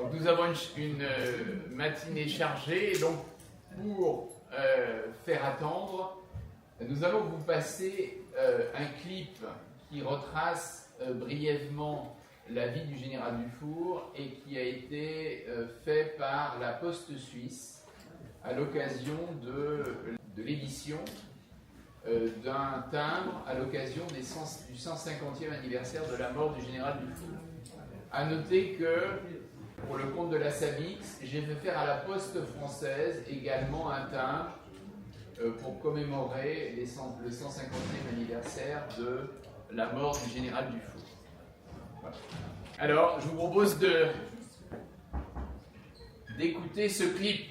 Donc nous avons une matinée chargée, et donc pour faire attendre, nous allons vous passer un clip qui retrace brièvement la vie du général Dufour et qui a été fait par la Poste suisse à l'occasion de l'édition d'un timbre à l'occasion du 150e anniversaire de la mort du général Dufour. A noter que pour le compte de la SAMIX, j'ai fait faire à la Poste française également un timbre pour commémorer le 150e anniversaire de la mort du général Dufour. Voilà. Alors, je vous propose d'écouter ce clip.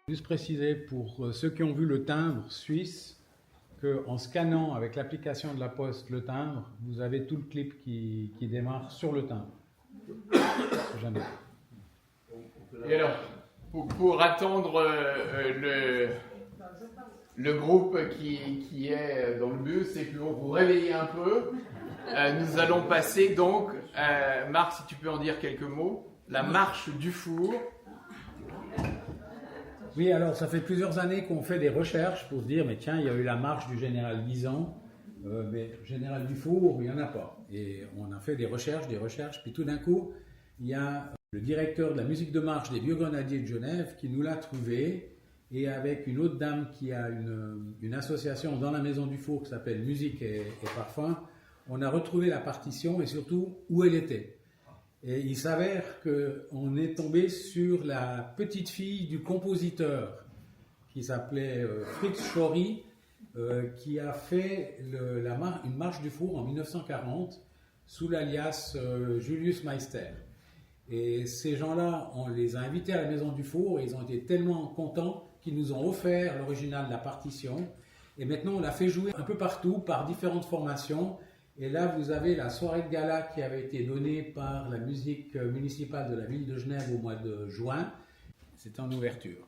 Juste préciser pour ceux qui ont vu le timbre suisse qu'en scannant avec l'application de la Poste le timbre, vous avez tout le clip qui démarre sur le timbre. Jamais. Et alors, pour attendre le groupe qui est dans le bus et pour vous réveiller un peu, nous allons passer donc, Marc, si tu peux en dire quelques mots, la marche du four. Oui, alors ça fait plusieurs années qu'on fait des recherches pour se dire, mais tiens, il y a eu la marche du général Guisan, mais général Dufour, il n'y en a pas. Et on a fait des recherches, puis tout d'un coup, il y a le directeur de la musique de marche des Vieux Grenadiers de Genève qui nous l'a trouvé, et avec une autre dame qui a une association dans la maison du four qui s'appelle Musique et Parfum, on a retrouvé la partition et surtout où elle était. Et il s'avère qu'on est tombé sur la petite fille du compositeur qui s'appelait Fritz Schory, qui a fait une marche du four en 1940 sous l'alias Julius Meister. Et ces gens-là, on les a invités à la maison du four et ils ont été tellement contents qu'ils nous ont offert l'original de la partition. Et maintenant, on l'a fait jouer un peu partout par différentes formations. Et là, vous avez la soirée de gala qui avait été donnée par la musique municipale de la ville de Genève au mois de juin. C'était en ouverture.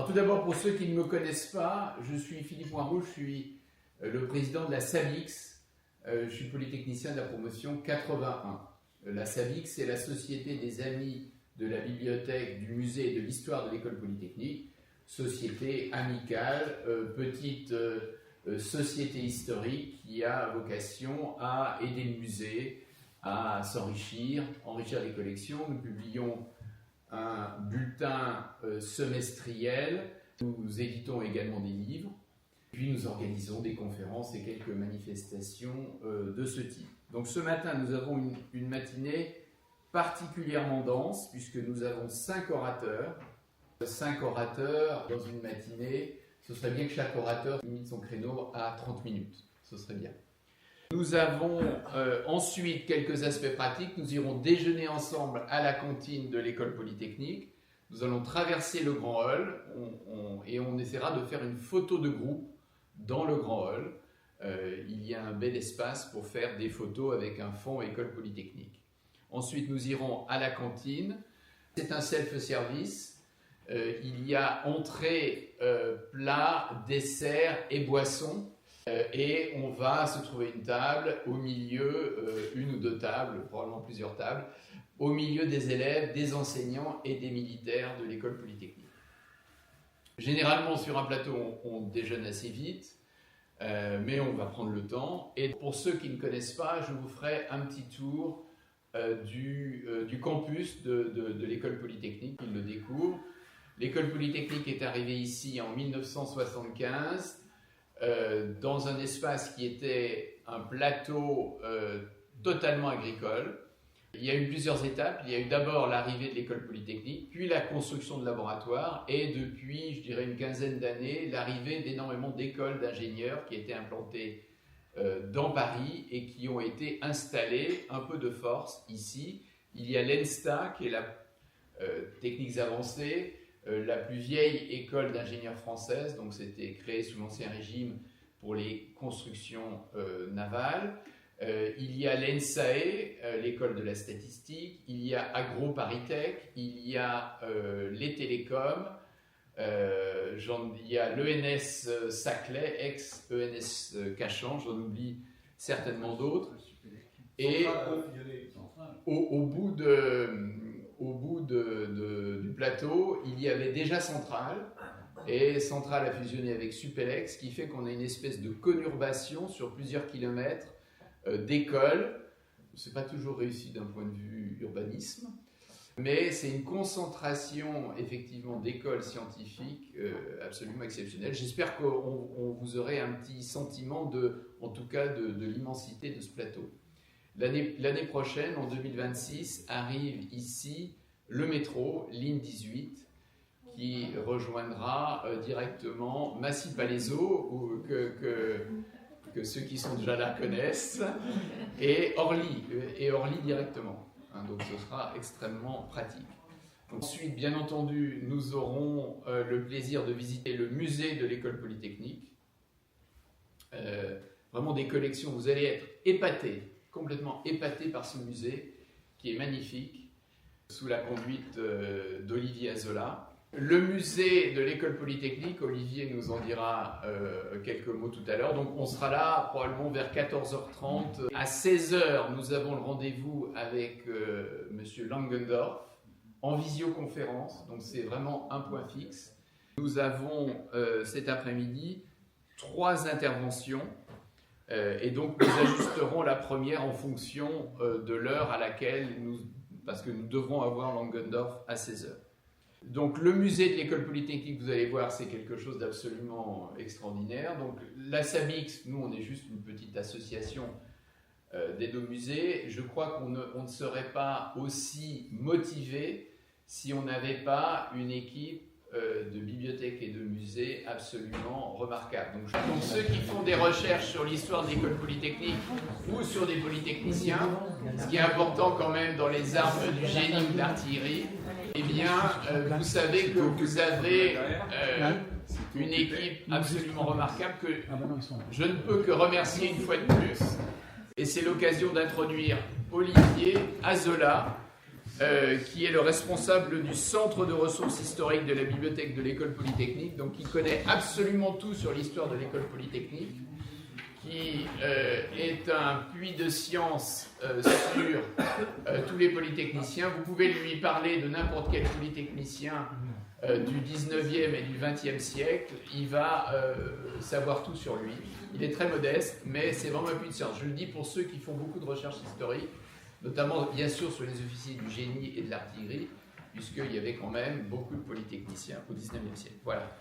Alors tout d'abord, pour ceux qui ne me connaissent pas, je suis Philippe Moirot, je suis le président de la SABIX. Je suis polytechnicien de la promotion 81. La SABIX, c'est la Société des Amis de la Bibliothèque, du Musée et de l'Histoire de l'École Polytechnique. Société amicale, petite société historique qui a vocation à aider le musée à s'enrichir, enrichir les collections. Nous publions un bulletin semestriel, nous éditons également des livres, puis nous organisons des conférences et quelques manifestations de ce type. Donc ce matin, nous avons une matinée particulièrement dense, puisque nous avons 5 orateurs. 5 orateurs dans une matinée, ce serait bien que chaque orateur limite son créneau à 30 minutes, ce serait bien. Nous avons ensuite quelques aspects pratiques. Nous irons déjeuner ensemble à la cantine de l'école polytechnique. Nous allons traverser le grand hall et on essaiera de faire une photo de groupe dans le grand hall. Il y a un bel espace pour faire des photos avec un fond école polytechnique. Ensuite, nous irons à la cantine. C'est un self-service. Il y a entrée, plat, dessert et boissons. Et on va se trouver une table au milieu, une ou deux tables, probablement plusieurs tables, au milieu des élèves, des enseignants et des militaires de l'école polytechnique. Généralement, sur un plateau, on déjeune assez vite, mais on va prendre le temps. Et pour ceux qui ne connaissent pas, je vous ferai un petit tour du campus de l'école polytechnique, qu'ils le découvrent. L'école polytechnique est arrivée ici en 1975, dans un espace qui était un plateau totalement agricole. Il y a eu plusieurs étapes. Il y a eu d'abord l'arrivée de l'école polytechnique, puis la construction de laboratoires, et depuis, je dirais, une quinzaine d'années, l'arrivée d'énormément d'écoles d'ingénieurs qui étaient implantées dans Paris et qui ont été installées un peu de force ici. Il y a l'ENSTA, qui est la techniques avancées, la plus vieille école d'ingénieurs française, donc c'était créé sous l'Ancien Régime pour les constructions navales. Il y a l'ENSAE, l'école de la statistique, il y a AgroParisTech, il y a les télécoms, il y a l'ENS Saclay, ex-ENS Cachan, j'en oublie certainement d'autres. Et au bout du plateau, il y avait déjà Centrale, et Centrale a fusionné avec Supélec, ce qui fait qu'on a une espèce de conurbation sur plusieurs kilomètres d'écoles. Ce n'est pas toujours réussi d'un point de vue urbanisme, mais c'est une concentration effectivement d'écoles scientifiques absolument exceptionnelle. J'espère qu'on vous aurez un petit sentiment en tout cas de l'immensité de ce plateau. L'année prochaine, en 2026, arrive ici le métro, ligne 18, qui rejoindra directement Massy-Palaiseau, que ceux qui sont déjà là connaissent, et Orly directement. Donc ce sera extrêmement pratique. Ensuite, bien entendu, nous aurons le plaisir de visiter le musée de l'école polytechnique. Vraiment des collections, vous allez être épatés, complètement épaté par ce musée qui est magnifique, sous la conduite d'Olivier Azola. Le musée de l'école polytechnique, Olivier nous en dira quelques mots tout à l'heure. Donc on sera là probablement vers 14h30. À 16h, nous avons le rendez-vous avec Monsieur Langendorf en visioconférence. Donc c'est vraiment un point fixe. Nous avons cet après-midi 3 interventions. Et donc nous ajusterons la première en fonction de l'heure à laquelle parce que nous devrons avoir Langendorf à 16h. Donc le musée de l'école polytechnique, vous allez voir, c'est quelque chose d'absolument extraordinaire. Donc la SABIX, nous on est juste une petite association d'aide au musée. Je crois qu'on ne serait pas aussi motivé si on n'avait pas une équipe de bibliothèques et de musées absolument remarquables. Donc ceux qui font des recherches sur l'histoire de l'école polytechnique ou sur des polytechniciens, ce qui est important quand même dans les armes du génie ou de l'artillerie, eh bien, vous savez que vous avez une équipe absolument remarquable que je ne peux que remercier une fois de plus. Et c'est l'occasion d'introduire Olivier Azola, qui est le responsable du centre de ressources historiques de la bibliothèque de l'école polytechnique, donc qui connaît absolument tout sur l'histoire de l'école polytechnique, qui est un puits de science sur tous les polytechniciens. Vous pouvez lui parler de n'importe quel polytechnicien du 19e et du 20e siècle, il va savoir tout sur lui. Il est très modeste, mais c'est vraiment un puits de science. Je le dis pour ceux qui font beaucoup de recherches historiques, notamment bien sûr sur les officiers du génie et de l'artillerie, puisqu'il y avait quand même beaucoup de polytechniciens au 19e siècle. Voilà.